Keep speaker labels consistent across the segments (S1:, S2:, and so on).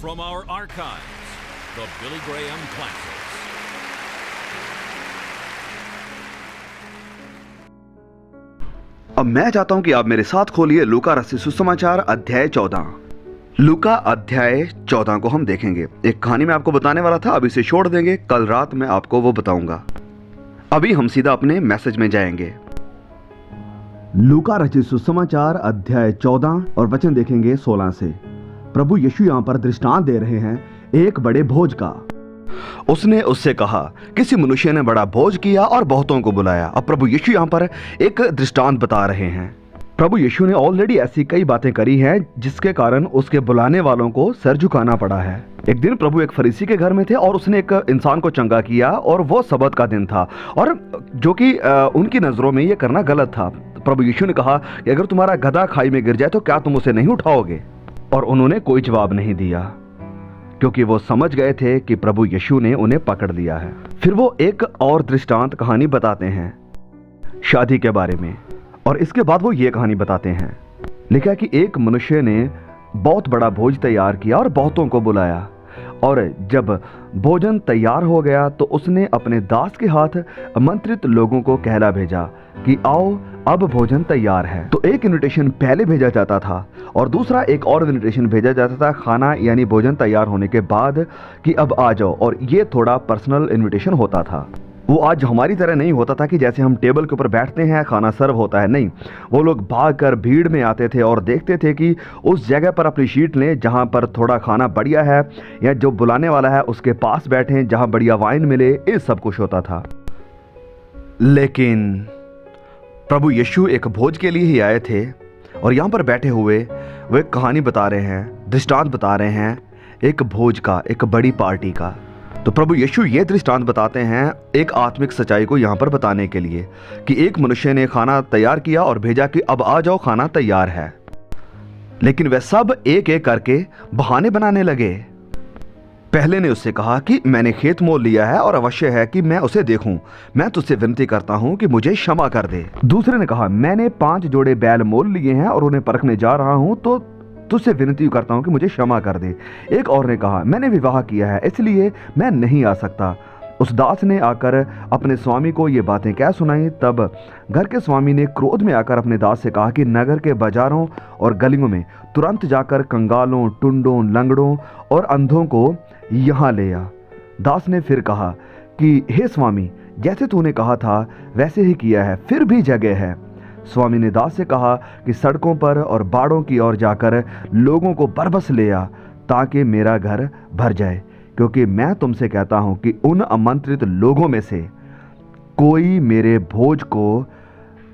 S1: from our archives, the Billy Graham Classics.
S2: अब मैं चाहता हूं कि आप मेरे साथ खोलिए लूका रचित सुसमाचार अध्याय 14। लूका अध्याय 14 को हम देखेंगे। एक कहानी मैं आपको बताने वाला था, अभी इसे छोड़ देंगे, कल रात मैं आपको वो बताऊंगा। अभी हम सीधा अपने मैसेज में जाएंगे। लूका रचित सुसमाचार अध्याय 14 और वचन देखेंगे 16 से। प्रभु यीशु यहाँ पर दृष्टांत दे रहे हैं एक बड़े भोज का। उसने उससे कहा, किसी मनुष्य ने बड़ा भोज किया और बहुतों को बुलाया। अब प्रभु यीशु यहाँ पर एक दृष्टांत बता रहे हैं। प्रभु यीशु ने ऑलरेडी ऐसी कई बातें करी हैं जिसके कारण उसके बुलाने वालों को सर झुकाना पड़ा है। एक दिन प्रभु एक फरीसी के घर में थे और उसने एक इंसान को चंगा किया और वो सबत का दिन था, और जो कि उनकी नजरों में ये करना गलत था। प्रभु यीशु ने कहा कि अगर तुम्हारा गधा खाई में गिर जाए तो क्या तुम उसे नहीं उठाओगे? और उन्होंने कोई जवाब नहीं दिया, क्योंकि वो समझ गए थे कि प्रभु यीशु ने उन्हें पकड़ लिया है। फिर वो एक और दृष्टांत कहानी बताते हैं शादी के बारे में, और इसके बाद वो ये कहानी बताते हैं। लिखा कि एक मनुष्य ने बहुत बड़ा भोज तैयार किया और बहुतों को बुलाया, और जब भोजन तैयार हो गया तो उसने अपने दास के हाथ आमंत्रित लोगों को कहला भेजा कि आओ, अब भोजन तैयार है। तो एक इनविटेशन पहले भेजा जाता था और दूसरा एक और इनविटेशन भेजा जाता था खाना यानी भोजन तैयार होने के बाद कि अब आ जाओ, और ये थोड़ा पर्सनल इनविटेशन होता था। वो आज हमारी तरह नहीं होता था कि जैसे हम टेबल के ऊपर बैठते हैं खाना सर्व होता है। नहीं, वो लोग भागकर भीड़ में आते थे और देखते थे कि उस जगह पर अपनी सीट लें जहां पर थोड़ा खाना बढ़िया है, या जो बुलाने वाला है उसके पास बैठें जहां बढ़िया वाइन मिले। ये सब कुछ होता था। लेकिन प्रभु यीशु एक भोज के लिए ही आए थे, और यहां पर बैठे हुए वो एक कहानी बता रहे हैं, दृष्टांत बता रहे हैं एक भोज का, एक बड़ी पार्टी का। तो प्रभु यीशु ये दृष्टांत बताते हैं एक आत्मिक सच्चाई को यहाँ पर बताने के लिए कि एक मनुष्य ने खाना तैयार किया और भेजा कि अब आ जाओ, खाना तैयार है। लेकिन वे सब एक एक करके बहाने बनाने लगे। पहले ने उससे कहा कि मैंने खेत मोल लिया है और अवश्य है कि मैं उसे देखूं, मैं तुझसे विनती करता हूं कि मुझे क्षमा कर दे। दूसरे ने कहा, मैंने 5 जोड़े बैल मोल लिए हैं और उन्हें परखने जा रहा हूं, तो तुझसे विनती करता हूं कि मुझे क्षमा कर दे। एक और ने कहा, मैंने विवाह किया है इसलिए मैं नहीं आ सकता। उस दास ने आकर अपने स्वामी को ये बातें कह सुनाई। तब घर के स्वामी ने क्रोध में आकर अपने दास से कहा कि नगर के बाजारों और गलियों में तुरंत जाकर कंगालों, टुंडों, लंगड़ों और अंधों को यहाँ ले आ। दास ने फिर कहा कि हे स्वामी, जैसे तूने कहा था वैसे ही किया है, फिर भी जगह है। स्वामी ने दास से कहा कि सड़कों पर और बाड़ों की ओर जाकर लोगों को बरबस ले आ, ताकि मेरा घर भर जाए, क्योंकि मैं तुमसे कहता हूं कि उन आमंत्रित लोगों में से कोई मेरे भोज को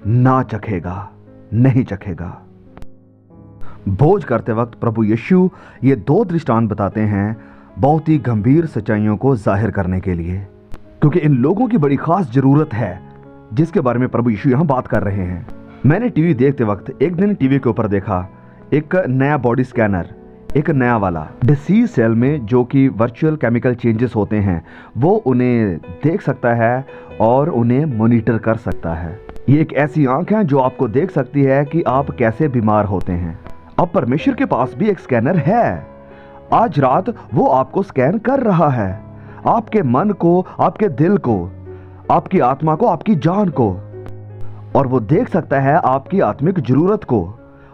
S2: ना चखेगा, नहीं चखेगा। भोज करते वक्त प्रभु यीशु ये 2 दृष्टांत बताते हैं बहुत ही गंभीर सच्चाइयों को जाहिर करने के लिए, क्योंकि इन लोगों की बड़ी खास जरूरत है जिसके बारे में प्रभु यीशु यहां बात कर रहे हैं। मैंने टीवी देखते वक्त एक दिन टीवी के ऊपर देखा एक नया बॉडी स्कैनर, एक नया वाला डिसीज सेल में जो कि वर्चुअल केमिकल चेंजेस होते हैं वो उन्हें देख सकता है और उन्हें मॉनिटर कर सकता है। ये एक ऐसी आंख है जो आपको देख सकती है कि आप कैसे बीमार होते हैं। अब परमेश्वर के पास भी एक स्कैनर है। आज रात वो आपको स्कैन कर रहा है, आपके मन को, आपके दिल को, आपकी आत्मा को, आपकी जान को, और वो देख सकता है आपकी आत्मिक जरूरत को।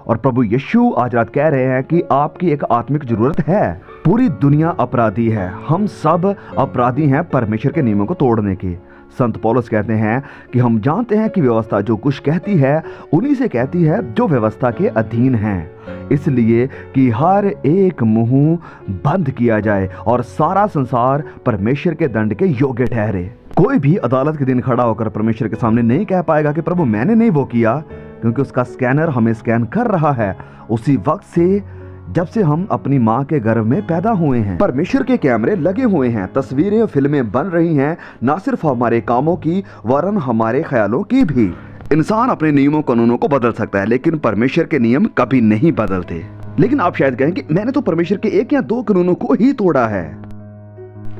S2: और प्रभु यीशु आज रात कह रहे हैं कि आपकी एक आत्मिक जरूरत है। पूरी दुनिया अपराधी है, हम सब अपराधी हैं परमेश्वर के नियमों को तोड़ने की। संत पौलुस कहते हैं कि हम जानते हैं कि व्यवस्था जो कुछ कहती है उन्हीं से कहती है जो व्यवस्था के अधीन हैं, इसलिए कि हर एक मुंह बंद किया जाए और सारा संसार परमेश्वर के दंड के योग्य ठहरे। कोई भी अदालत के दिन खड़ा होकर परमेश्वर के सामने नहीं कह पाएगा कि प्रभु मैंने नहीं वो किया, क्योंकि उसका स्कैनर हमें स्कैन कर रहा है उसी वक्त से जब से हम अपनी माँ के गर्भ में पैदा हुए हैं। परमेश्वर के कैमरे लगे हुए हैं, तस्वीरें, फिल्में बन रही हैं, ना सिर्फ हमारे कामों की वरन हमारे ख्यालों की भी। इंसान अपने नियमों कानूनों को बदल सकता है, लेकिन परमेश्वर के नियम कभी नहीं बदलते। लेकिन आप शायद कहें कि मैंने तो परमेश्वर के 1 या 2 कानूनों को ही तोड़ा है।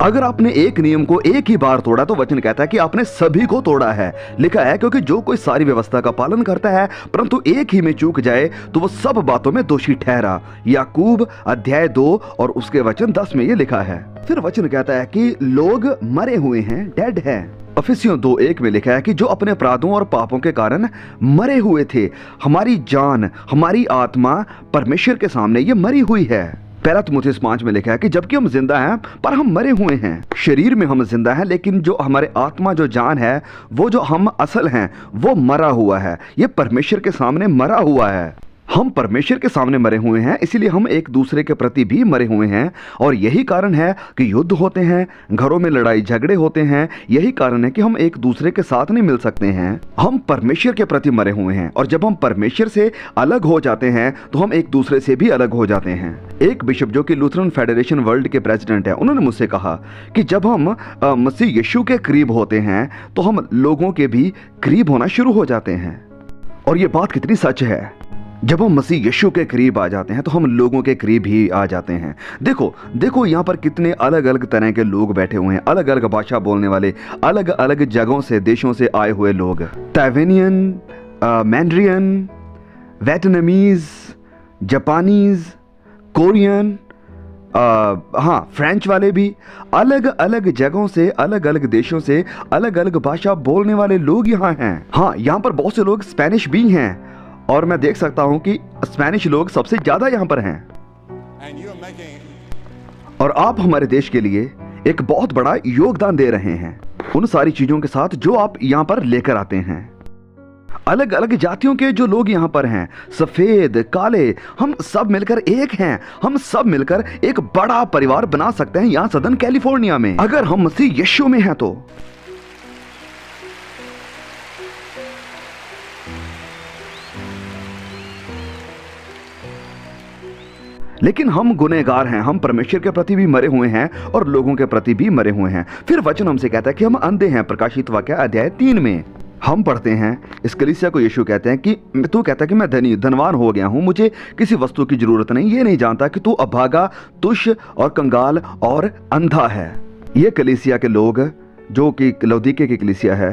S2: अगर आपने एक नियम को एक ही बार तोड़ा तो वचन कहता है कि आपने सभी को तोड़ा है। लिखा है क्योंकि जो कोई सारी व्यवस्था का पालन करता है परंतु एक ही में चूक जाए तो वो सब बातों में दोषी ठहरा। याकूब अध्याय 2 और उसके वचन 10 में ये लिखा है। फिर वचन कहता है कि लोग मरे हुए हैं, डेड है। इफिसियों 2:1 में लिखा है कि जो अपने अपराधों और पापों के कारण मरे हुए थे, हमारी जान, हमारी आत्मा परमेश्वर के सामने ये मरी हुई है। पहला तिमुथियुस 5 में लिखा है कि जबकि हम जिंदा हैं पर हम मरे हुए हैं। शरीर में हम जिंदा हैं लेकिन जो हमारे आत्मा, जो जान है, वो जो हम असल हैं, वो मरा हुआ है। ये परमेश्वर के सामने मरा हुआ है। हम परमेश्वर के सामने मरे हुए हैं, इसीलिए हम एक दूसरे के प्रति भी मरे हुए हैं। और यही कारण है कि युद्ध होते हैं, घरों में लड़ाई झगड़े होते हैं। यही कारण है कि हम एक दूसरे के साथ नहीं मिल सकते हैं। हम परमेश्वर के प्रति मरे हुए हैं और जब हम परमेश्वर से अलग हो जाते हैं तो हम एक दूसरे से भी अलग हो जाते हैं। एक बिशप जो कि लूथरन फेडरेशन वर्ल्ड के प्रेसिडेंट है, उन्होंने मुझसे कहा कि जब हम मसीह यीशु के करीब होते हैं तो हम लोगों के भी करीब होना शुरू हो जाते हैं। और ये बात कितनी सच है। जब हम मसीह यीशु के करीब आ जाते हैं तो हम लोगों के करीब ही आ जाते हैं। देखो यहाँ पर कितने अलग अलग तरह के लोग बैठे हुए हैं, अलग अलग भाषा बोलने वाले, अलग अलग जगहों से, देशों से आए हुए लोग। ताइवानियन, मैंड्रियन, वियतनामीज, जापानीज, कोरियन, फ्रेंच वाले भी, अलग अलग जगहों से, अलग अलग देशों से, अलग अलग भाषा बोलने वाले लोग यहाँ हैं। हाँ, यहाँ पर बहुत से लोग स्पेनिश भी हैं और मैं देख सकता हूं कि स्पेनिश लोग सबसे ज्यादा यहां पर हैं। और आप हमारे देश के लिए एक बहुत बड़ा योगदान दे रहे हैं उन सारी चीजों के साथ जो आप यहां पर लेकर आते हैं। अलग अलग जातियों के जो लोग यहां पर हैं, सफेद, काले, हम सब मिलकर एक हैं। हम सब मिलकर एक बड़ा परिवार बना सकते हैं यहां सदर्न कैलिफोर्निया में, अगर हम मसीह यीशु में हैं तो। लेकिन हम गुनहगार हैं, हम परमेश्वर के प्रति भी मरे हुए हैं और लोगों के प्रति भी मरे हुए हैं। फिर वचन हमसे कहता है कि हम अंधे हैं। प्रकाशित वाक्य अध्याय 3 में हम पढ़ते हैं, इस कलीसिया को यीशु कहते हैं कि तू कहता है कि मैं धनवान हो गया हूं, मुझे किसी वस्तु की जरूरत नहीं। ये नहीं जानता कि तू अभागा, तुष और कंगाल और अंधा है। ये कलीसिया के लोग जो कि लौदीके की कलीसिया है,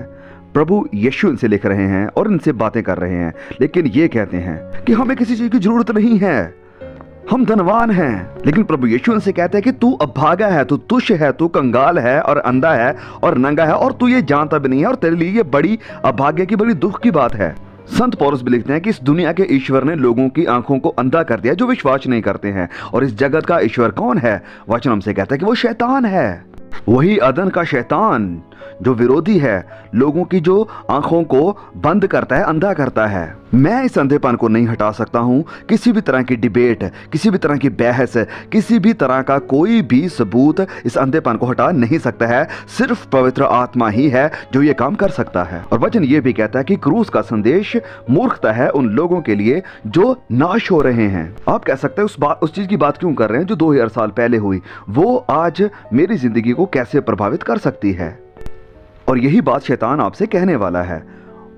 S2: प्रभु यीशु इनसे लिख रहे हैं और इनसे बातें कर रहे हैं, लेकिन ये कहते हैं कि हमें किसी चीज की जरूरत नहीं है, हम धनवान हैं। लेकिन प्रभु यीशु उनसे कहते हैं कि तू अभागा है, तू तुच्छ है, तू कंगाल है और अंधा है और नंगा है और तू ये जानता भी नहीं है और तेरे लिए ये बड़ी अभाग्य की, बड़ी दुख की बात है। संत पौलुस भी लिखते हैं कि इस दुनिया के ईश्वर ने लोगों की आंखों को अंधा कर दिया जो विश्वास नहीं करते हैं। और इस जगत का ईश्वर कौन है? वचन हमसे कहता है कि वो शैतान है, वही अदन का शैतान जो विरोधी है, लोगों की जो आंखों को बंद करता है, अंधा करता है। मैं इस अंधेपन को नहीं हटा सकता हूं। किसी भी तरह की डिबेट, किसी भी तरह की बहस, किसी भी तरह का कोई भी सबूत इस अंधेपन को हटा नहीं सकता है। सिर्फ पवित्र आत्मा ही है जो ये काम कर सकता है। और वचन ये भी कहता है कि क्रूस का संदेश मूर्खता है उन लोगों के लिए जो नाश हो रहे हैं। आप कह सकते हैं उस चीज की बात क्यों कर रहे हैं जो 2000 साल पहले हुई, वो आज मेरी जिंदगी को कैसे प्रभावित कर सकती है। और यही बात शैतान आपसे कहने वाला है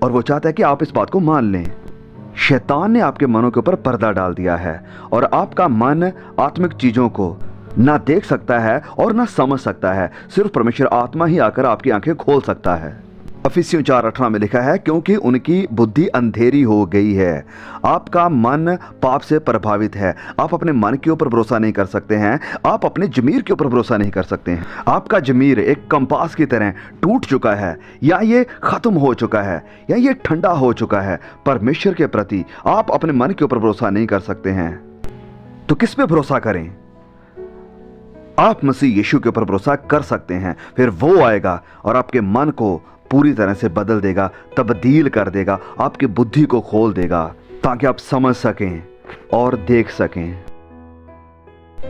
S2: और वो चाहता है कि आप इस बात को मान लें। शैतान ने आपके मनों के ऊपर पर्दा डाल दिया है और आपका मन आत्मिक चीजों को ना देख सकता है और ना समझ सकता है। सिर्फ परमेश्वर आत्मा ही आकर आपकी आंखें खोल सकता है। इफिसियों 4:18 में लिखा है, क्योंकि उनकी बुद्धि अंधेरी हो गई है। आपका मन पाप से प्रभावित है। आप अपने मन के ऊपर भरोसा नहीं कर सकते हैं, आप अपने जमीर के ऊपर भरोसा नहीं कर सकते हैं। आपका जमीर एक कंपास की तरह टूट चुका है, या ये खत्म हो चुका है, या ये ठंडा हो चुका है। परमेश्वर के प्रति आप अपने मन के ऊपर भरोसा नहीं कर सकते हैं, तो किस पे भरोसा करें? आप मसीह यीशु के ऊपर भरोसा कर सकते हैं। फिर वो आएगा और आपके मन को पूरी तरह से बदल देगा, तब्दील कर देगा, आपकी बुद्धि को खोल देगा ताकि आप समझ सकें और देख सकें।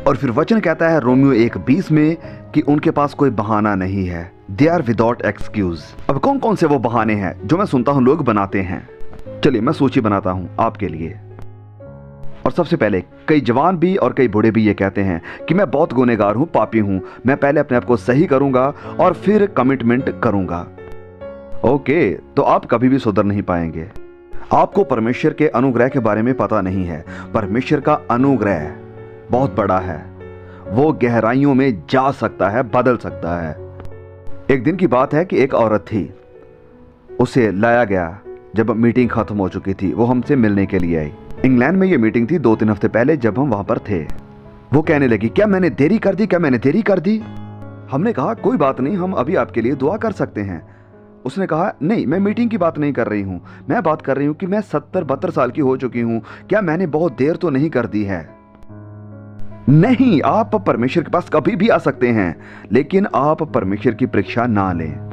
S2: और फिर वचन कहता है रोमियो 1:20 में कि उनके पास कोई बहाना नहीं है। They are without excuse. अब कौन कौन से वो बहाने हैं जो मैं सुनता हूं लोग बनाते हैं? चलिए मैं सूची बनाता हूं आपके लिए। और सबसे पहले कई जवान भी और कई बूढ़े भी ये कहते हैं कि मैं बहुत गुनहगार हूं, पापी हूं, मैं पहले अपने आप को सही करूंगा और फिर कमिटमेंट करूंगा। ओके, तो आप कभी भी सुधर नहीं पाएंगे। आपको परमेश्वर के अनुग्रह के बारे में पता नहीं है। परमेश्वर का अनुग्रह बहुत बड़ा है। वो गहराइयों में जा सकता है, बदल सकता है। एक दिन की बात है कि एक औरत थी, उसे लाया गया जब मीटिंग खत्म हो चुकी थी। वो हमसे मिलने के लिए आई। इंग्लैंड में ये मीटिंग थी 2-3 हफ्ते पहले जब हम वहां पर थे। वो कहने लगी, क्या मैंने देरी कर दी, क्या मैंने देरी कर दी? हमने कहा कोई बात नहीं, हम अभी आपके लिए दुआ कर सकते हैं। उसने कहा नहीं, मैं मीटिंग की बात नहीं कर रही हूं, मैं बात कर रही हूं कि मैं 70-72 साल की हो चुकी हूं, क्या मैंने बहुत देर तो नहीं कर दी है? नहीं, आप परमेश्वर के पास कभी भी आ सकते हैं, लेकिन आप परमेश्वर की परीक्षा ना लें।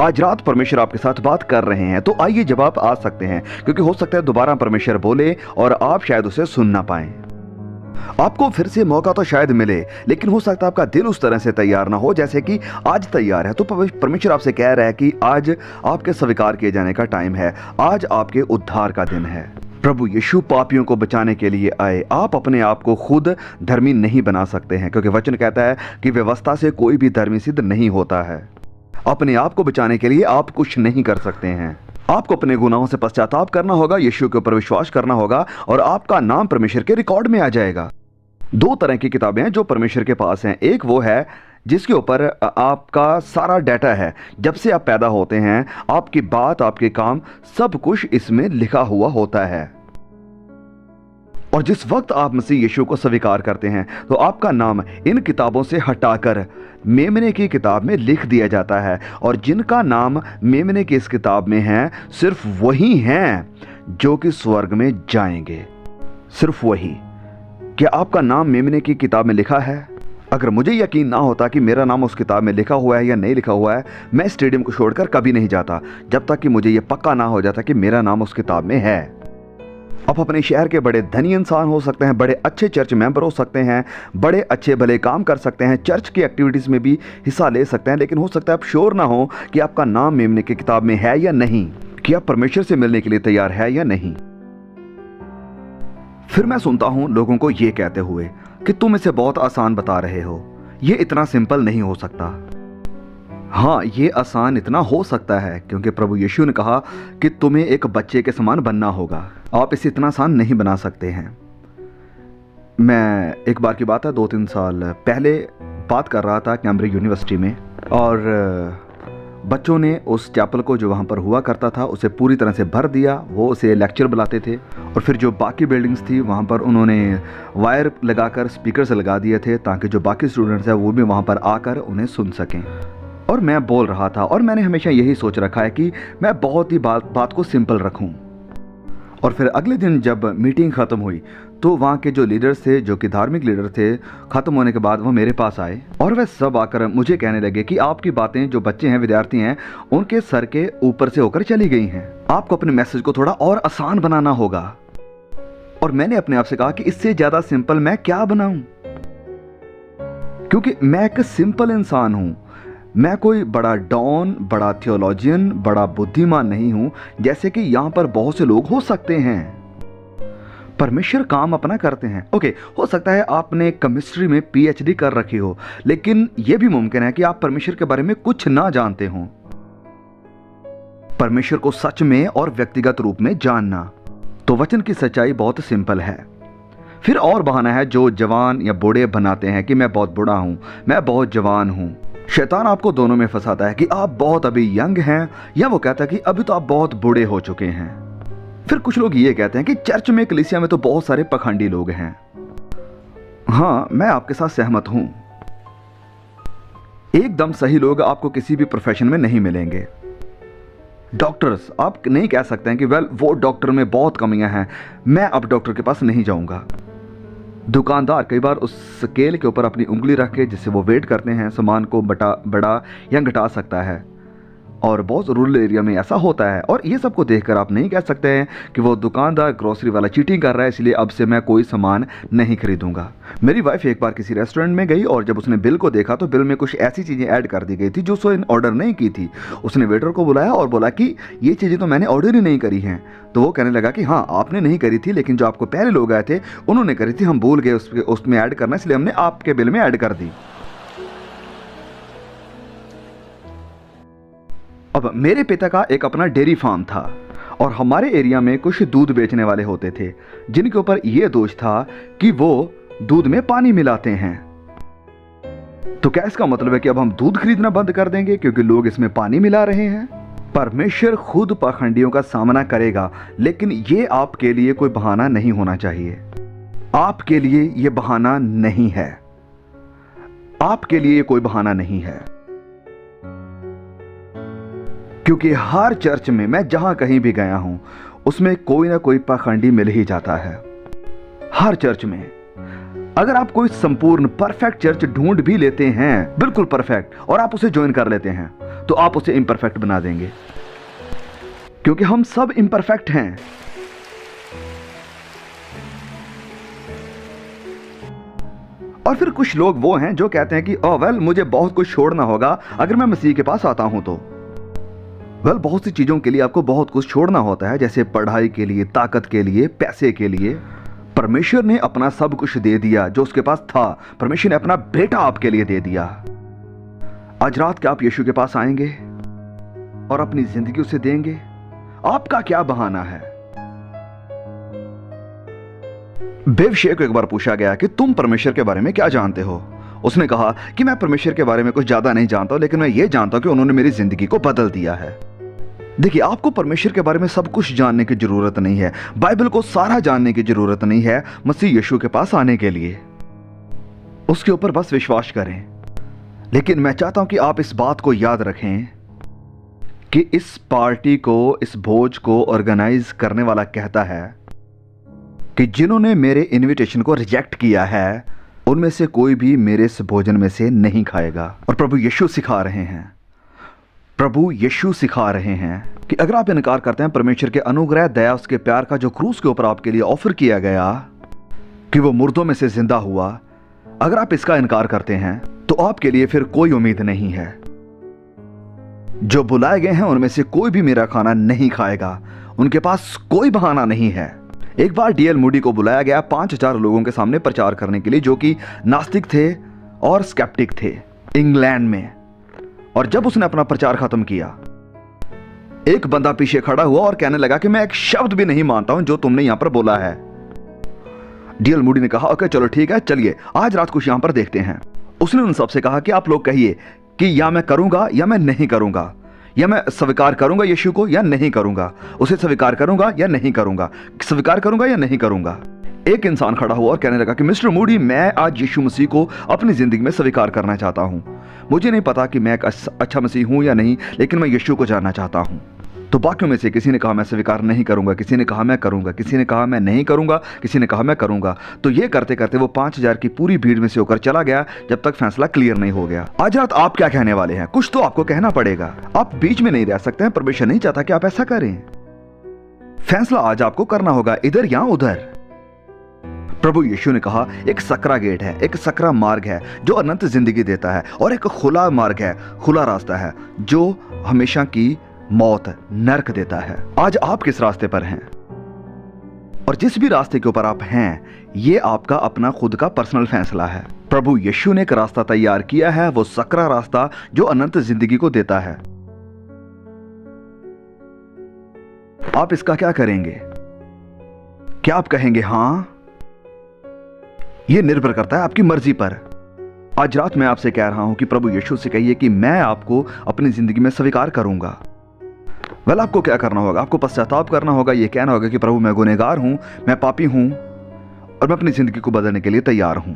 S2: आज रात परमेश्वर आपके साथ बात कर रहे हैं, तो आइए जब आप आ सकते हैं, क्योंकि हो सकता है दोबारा परमेश्वर बोले और आप शायद उसे सुन ना पाएं। आपको फिर से मौका तो शायद मिले, लेकिन हो सकता है आपका दिल उस तरह से तैयार ना हो जैसे कि आज तैयार है। तो परमेश्वर आपसे कह रहा है कि आज आपके स्वीकार किए जाने का टाइम है, आज आपके उद्धार का दिन है। प्रभु यीशु पापियों को बचाने के लिए आए। आप अपने आप को खुद धर्मी नहीं बना सकते हैं, क्योंकि वचन कहता है कि व्यवस्था से कोई भी धर्मी सिद्ध नहीं होता है। अपने आप को बचाने के लिए आप कुछ नहीं कर सकते हैं। आपको अपने गुनाहों से पश्चाताप करना होगा, यीशु के ऊपर विश्वास करना होगा और आपका नाम परमेश्वर के रिकॉर्ड में आ जाएगा। 2 तरह की किताबें हैं जो परमेश्वर के पास हैं। एक वो है जिसके ऊपर आपका सारा डाटा है, जब से आप पैदा होते हैं, आपकी बात, आपके काम, सब कुछ इसमें लिखा हुआ होता है। और जिस वक्त आप मसीह यीशु को स्वीकार करते हैं तो आपका नाम इन किताबों से हटाकर मेमने की किताब में लिख दिया जाता है। और जिनका नाम मेमने की इस किताब में है, सिर्फ वही हैं जो कि स्वर्ग में जाएंगे, सिर्फ वही। क्या आपका नाम मेमने की किताब में लिखा है? अगर मुझे यकीन ना होता कि मेरा नाम उस किताब में लिखा हुआ है या नहीं लिखा हुआ है, मैं स्टेडियम को छोड़कर कभी नहीं जाता जब तक कि मुझे यह पक्का ना हो जाता कि मेरा नाम उस किताब में है। आप अपने शहर के बड़े धनी इंसान हो सकते हैं, बड़े अच्छे चर्च मेंबर हो सकते हैं, बड़े अच्छे भले काम कर सकते हैं, चर्च की एक्टिविटीज़ में भी हिस्सा ले सकते हैं, लेकिन हो सकता है आप श्योर ना हो कि आपका नाम मेमने की किताब में है या नहीं, कि आप परमेश्वर से मिलने के लिए तैयार है या नहीं। फिर मैं सुनता हूं लोगों को यह कहते हुए कि तुम इसे बहुत आसान बता रहे हो, यह इतना सिंपल नहीं हो सकता। हाँ, ये आसान इतना हो सकता है क्योंकि प्रभु यीशु ने कहा कि तुम्हें एक बच्चे के समान बनना होगा। आप इसे इतना आसान नहीं बना सकते हैं। मैं एक बार की बात है, 2-3 साल पहले बात कर रहा था कैम्ब्रिज यूनिवर्सिटी में, और बच्चों ने उस चैपल को जो वहाँ पर हुआ करता था उसे पूरी तरह से भर दिया। वो उसे लेक्चर बुलाते थे, और फिर जो बाकी बिल्डिंग्स थी वहाँ पर उन्होंने वायर लगाकर स्पीकर्स लगा दिए थे ताकि जो बाकी स्टूडेंट्स हैं वो भी वहाँ पर आकर उन्हें सुन सकें। और मैं बोल रहा था, और मैंने हमेशा यही सोच रखा है कि मैं बहुत ही बात को सिंपल रखूं। और फिर अगले दिन जब मीटिंग ख़त्म हुई तो वहाँ के जो लीडर्स थे, जो कि धार्मिक लीडर थे, ख़त्म होने के बाद वो मेरे पास आए और वह सब आकर मुझे कहने लगे कि आपकी बातें जो बच्चे हैं, विद्यार्थी हैं, उनके सर के ऊपर से होकर चली गई हैं। आपको अपने मैसेज को थोड़ा और आसान बनाना होगा। और मैंने अपने आप से कहा कि इससे ज़्यादा सिंपल मैं क्या बनाऊं, क्योंकि मैं एक सिंपल इंसान हूं। मैं कोई बड़ा डॉन, बड़ा थियोलॉजियन, बड़ा बुद्धिमान नहीं हूं जैसे कि यहां पर बहुत से लोग हो सकते हैं। परमेश्वर काम अपना करते हैं। ओके, हो सकता है आपने केमिस्ट्री में पीएचडी कर रखी हो, लेकिन यह भी मुमकिन है कि आप परमेश्वर के बारे में कुछ ना जानते हो। परमेश्वर को सच में और व्यक्तिगत रूप में जानना, तो वचन की सच्चाई बहुत सिंपल है। फिर और बहाना है जो जवान या बूढ़े बनाते हैं कि मैं बहुत बूढ़ा हूं, मैं बहुत जवान हूं। शैतान आपको दोनों में फंसाता है कि आप बहुत अभी यंग हैं, या वो कहता है कि अभी तो आप बहुत बूढ़े हो चुके हैं। फिर कुछ लोग ये कहते हैं कि चर्च में, कलीसिया में तो बहुत सारे पखंडी लोग हैं। हाँ, मैं आपके साथ सहमत हूं। एकदम सही लोग आपको किसी भी प्रोफेशन में नहीं मिलेंगे। डॉक्टर्स, आप नहीं कह सकते हैं कि वेल वो डॉक्टर में बहुत कमियां हैं, मैं अब डॉक्टर के पास नहीं जाऊंगा। दुकानदार कई बार उस स्केल के ऊपर अपनी उंगली रख के जिससे वो वेट करते हैं सामान को बढ़ा या घटा सकता है, और बहुत रूरल एरिया में ऐसा होता है। और ये सब को देखकर आप नहीं कह सकते हैं कि वो दुकानदार, ग्रोसरी वाला चीटिंग कर रहा है, इसलिए अब से मैं कोई सामान नहीं खरीदूंगा। मेरी वाइफ एक बार किसी रेस्टोरेंट में गई और जब उसने बिल को देखा तो बिल में कुछ ऐसी चीज़ें ऐड कर दी गई थी जो उसने ऑर्डर नहीं की थी। उसने वेटर को बुलाया और बोला कि ये चीज़ें तो मैंने ऑर्डर ही नहीं करी हैं। तो वो कहने लगा कि हाँ, आपने नहीं करी थी, लेकिन जो आपको पहले लोग आए थे उन्होंने करी थी, हम भूल गए उसमें ऐड करना, इसलिए हमने आपके बिल में ऐड कर दी। अब मेरे पिता का एक अपना डेयरी फार्म था और हमारे एरिया में कुछ दूध बेचने वाले होते थे जिनके ऊपर यह दोष था कि वो दूध में पानी मिलाते हैं। तो क्या इसका मतलब है कि अब हम दूध खरीदना बंद कर देंगे क्योंकि लोग इसमें पानी मिला रहे हैं? परमेश्वर खुद पाखंडियों का सामना करेगा, लेकिन ये आपके लिए कोई बहाना नहीं होना चाहिए। आपके लिए ये बहाना नहीं है। आपके लिए कोई बहाना नहीं है, क्योंकि हर चर्च में मैं जहां कहीं भी गया हूं उसमें कोई ना कोई पाखंडी मिल ही जाता है। हर चर्च में अगर आप कोई संपूर्ण परफेक्ट चर्च ढूंढ भी लेते हैं, बिल्कुल परफेक्ट, और आप उसे ज्वाइन कर लेते हैं, तो आप उसे इम्परफेक्ट बना देंगे, क्योंकि हम सब इम्परफेक्ट हैं। और फिर कुछ लोग वो हैं जो कहते हैं कि ओह वेल, मुझे बहुत कुछ छोड़ना होगा अगर मैं मसीह के पास आता हूं तो। वेल, बहुत सी चीजों के लिए आपको बहुत कुछ छोड़ना होता है, जैसे पढ़ाई के लिए, ताकत के लिए, पैसे के लिए। परमेश्वर ने अपना सब कुछ दे दिया जो उसके पास था। परमेश्वर ने अपना बेटा आपके लिए दे दिया। आज रात क्या आप यीशु के पास आएंगे और अपनी जिंदगी उसे देंगे? आपका क्या बहाना है? बेवशे को एक बार पूछा गया कि तुम परमेश्वर के बारे में क्या जानते हो? उसने कहा कि मैं परमेश्वर के बारे में कुछ ज्यादा नहीं जानता, लेकिन मैं ये जानता हूं कि उन्होंने मेरी जिंदगी को बदल दिया है। देखिए, आपको परमेश्वर के बारे में सब कुछ जानने की जरूरत नहीं है, बाइबल को सारा जानने की जरूरत नहीं है मसीह यीशु के पास आने के लिए। उसके ऊपर बस विश्वास करें। लेकिन मैं चाहता हूं कि आप इस बात को याद रखें कि इस पार्टी को, इस भोज को ऑर्गेनाइज करने वाला कहता है कि जिन्होंने मेरे इनविटेशन को रिजेक्ट किया है उनमें से कोई भी मेरे इस भोजन में से नहीं खाएगा। और प्रभु यीशु सिखा रहे हैं, प्रभु यीशु सिखा रहे हैं कि अगर आप इनकार करते हैं परमेश्वर के अनुग्रह, दया, उसके प्यार का जो क्रूस के ऊपर आपके लिए ऑफर किया गया कि वो मुर्दों में से जिंदा हुआ, अगर आप इसका इनकार करते हैं तो आपके लिए फिर कोई उम्मीद नहीं है। जो बुलाए गए हैं उनमें से कोई भी मेरा खाना नहीं खाएगा। उनके पास कोई बहाना नहीं है। एक बार डीएल मूडी को बुलाया गया 5000 लोगों के सामने प्रचार करने के लिए, जो कि नास्तिक थे और स्केप्टिक थे, इंग्लैंड में। और जब उसने अपना प्रचार खत्म किया, एक बंदा पीछे खड़ा हुआ और कहने लगा कि मैं एक शब्द भी नहीं मानता हूं जो तुमने यहां पर बोला है। डीएल मूडी ने कहा ओके चलो ठीक है, चलिए आज रात कुछ यहां पर देखते हैं। उसने उन सबसे कहा कि आप लोग कहिए कि या मैं करूंगा या मैं नहीं करूंगा, या मैं स्वीकार करूंगा यीशु को या नहीं करूंगा, उसे स्वीकार करूंगा या नहीं करूंगा, स्वीकार करूंगा या नहीं करूंगा। एक इंसान खड़ा हुआ और कहने लगा कि मिस्टर मूडी, मैं आज यीशु मसीह को अपनी जिंदगी में स्वीकार करना चाहता हूं। मुझे नहीं पता कि मैं एक अच्छा मसीह हूं या नहीं, लेकिन मैं यीशु को जानना चाहता हूं। तो बाकियों में से किसी ने कहा मैं स्वीकार नहीं करूंगा, किसी ने कहा मैं करूंगा, किसी ने कहा मैं नहीं करूंगा, किसी ने कहा मैं करूंगा। तो ये करते करते वो 5000 की पूरी भीड़ में से होकर चला गया जब तक फैसला क्लियर नहीं हो गया। आज रात आप क्या कहने वाले हैं? कुछ तो आपको कहना पड़ेगा। आप बीच में नहीं रह सकते हैं। परमेश्वर नहीं चाहता कि आप ऐसा करें। फैसला आज आपको करना होगा, इधर या उधर। प्रभु यीशु ने कहा एक सकरा गेट है, एक सकरा मार्ग है जो अनंत जिंदगी देता है, और एक खुला मार्ग है, खुला रास्ता है जो हमेशा की मौत, नरक देता है। आज आप किस रास्ते पर हैं? और जिस भी रास्ते के ऊपर आप हैं, ये आपका अपना खुद का पर्सनल फैसला है। प्रभु यीशु ने एक रास्ता तैयार किया है, वो सकरा रास्ता जो अनंत जिंदगी को देता है। आप इसका क्या करेंगे? क्या आप कहेंगे हां? यह निर्भर करता है आपकी मर्जी पर। आज रात मैं आपसे कह रहा हूं कि प्रभु यीशु से कहिए कि मैं आपको अपनी जिंदगी में स्वीकार करूंगा। वेल, आपको क्या करना होगा? आपको पश्चाताप करना होगा, यह कहना होगा कि प्रभु मैं गुनहगार हूं, मैं पापी हूं और मैं अपनी जिंदगी को बदलने के लिए तैयार हूं,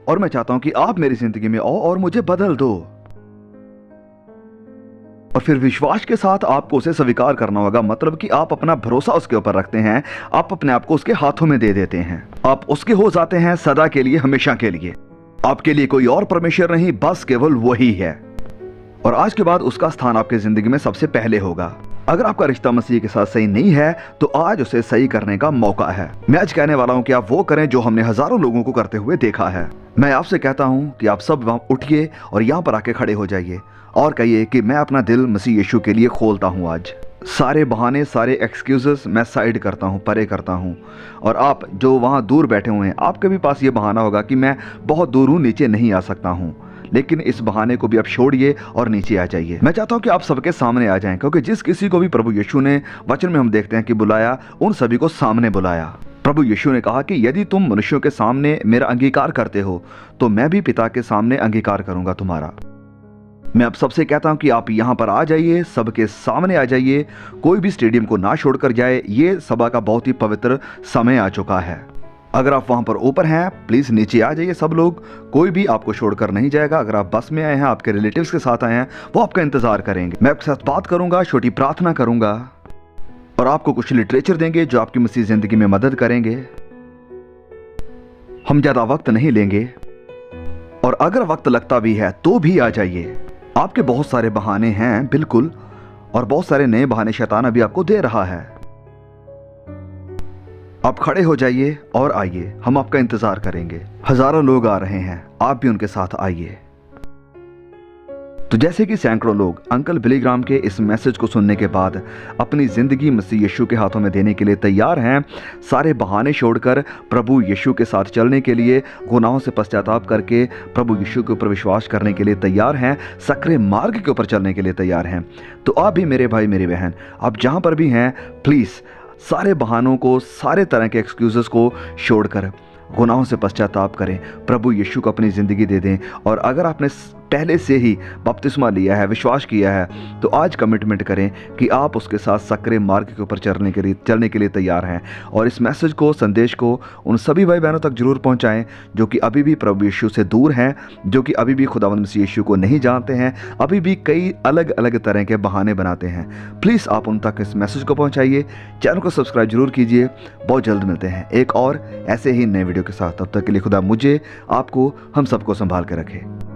S2: और मैं चाहता हूं कि आप मेरी जिंदगी में आओ और मुझे बदल दो। और फिर विश्वास के साथ आपको उसे स्वीकार करना होगा, मतलब कि आप अपना भरोसा उसके ऊपर रखते हैं, आप अपने आप को उसके हाथों में दे देते हैं, आप उसके हो जाते हैं सदा के लिए, हमेशा के लिए। आपके लिए कोई और परमेश्वर नहीं, बस केवल वही है। और आज के बाद उसका स्थान आपकी जिंदगी में सबसे पहले होगा। अगर आपका रिश्ता मसीह के साथ सही नहीं है तो आज उसे सही करने का मौका है। मैं आज कहने वाला हूं कि आप वो करें जो हमने हजारों लोगों को करते हुए देखा है। मैं आपसे कहता हूं कि आप सब वहां उठिए और यहां पर आके खड़े हो जाइए और कहिए कि मैं अपना दिल मसीह यीशु के लिए खोलता हूं। आज सारे बहाने, सारे एक्सक्यूजेस मैं साइड करता हूं, परे करता हूं। और आप जो वहां दूर बैठे हुए हैं, आपके भी पास ये बहाना होगा कि मैं बहुत दूर हूं, नीचे नहीं आ सकता हूं, लेकिन इस बहाने को भी आप छोड़िए और नीचे आ जाइए। मैं चाहता हूं कि आप सबके सामने आ जाएं, क्योंकि जिस किसी को भी प्रभु यीशु ने वचन में हम देखते हैं कि बुलाया, उन सभी को सामने बुलाया। प्रभु यीशु ने कहा कि यदि तुम मनुष्यों के सामने मेरा अंगीकार करते हो तो मैं भी पिता के सामने अंगीकार करूंगा तुम्हारा। मैं अब सबसे कहता हूं कि आप यहां पर आ जाइए, सबके सामने आ जाइए, कोई भी स्टेडियम को ना छोड़कर जाए। ये सभा का बहुत ही पवित्र समय आ चुका है। अगर आप वहां पर ऊपर हैं, प्लीज नीचे आ जाइए सब लोग, कोई भी आपको छोड़कर नहीं जाएगा। अगर आप बस में आए हैं, आपके रिलेटिव्स के साथ आए हैं, वो आपका इंतजार करेंगे। मैं आपके साथ बात करूंगा, छोटी प्रार्थना करूंगा और आपको कुछ लिटरेचर देंगे जो आपकी मसीह जिंदगी में मदद करेंगे। हम ज्यादा वक्त नहीं लेंगे और अगर वक्त लगता भी है तो भी आ जाइए। आपके बहुत सारे बहाने हैं, बिल्कुल, और बहुत सारे नए बहाने शैतान अभी आपको दे रहा है। आप खड़े हो जाइए और आइए, हम आपका इंतजार करेंगे। हजारों लोग आ रहे हैं, आप भी उनके साथ आइए। तो जैसे कि सैकड़ों लोग अंकल बिली ग्राहम के इस मैसेज को सुनने के बाद अपनी जिंदगी मसीह यीशु के हाथों में देने के लिए तैयार हैं, सारे बहाने छोड़कर प्रभु यीशु के साथ चलने के लिए, गुनाहों से पश्चाताप करके प्रभु यीशु के ऊपर विश्वास करने के लिए तैयार हैं, सक्रिय मार्ग के ऊपर चलने के लिए तैयार हैं, तो आप भी मेरे भाई मेरी बहन, आप जहां पर भी हैं, प्लीज सारे बहानों को, सारे तरह के एक्सक्यूजेस को छोड़कर गुनाहों से पश्चाताप करें, प्रभु यीशु को अपनी ज़िंदगी दे दें। और अगर आपने पहले से ही बपतिस्मा लिया है, विश्वास किया है, तो आज कमिटमेंट करें कि आप उसके साथ सक्रिय मार्ग के ऊपर चलने के लिए तैयार हैं। और इस मैसेज को, संदेश को उन सभी भाई बहनों तक जरूर पहुंचाएं जो कि अभी भी प्रभु यीशु से दूर हैं, जो कि अभी भी खुदावंद मसीह यीशु को नहीं जानते हैं, अभी भी कई अलग अलग तरह के बहाने बनाते हैं। प्लीज़ आप उन तक इस मैसेज को पहुँचाइए। चैनल को सब्सक्राइब जरूर कीजिए। बहुत जल्द मिलते हैं एक और ऐसे ही नए वीडियो के साथ। तब तक के लिए खुदा मुझे, आपको, हम सबको संभाल के रखे।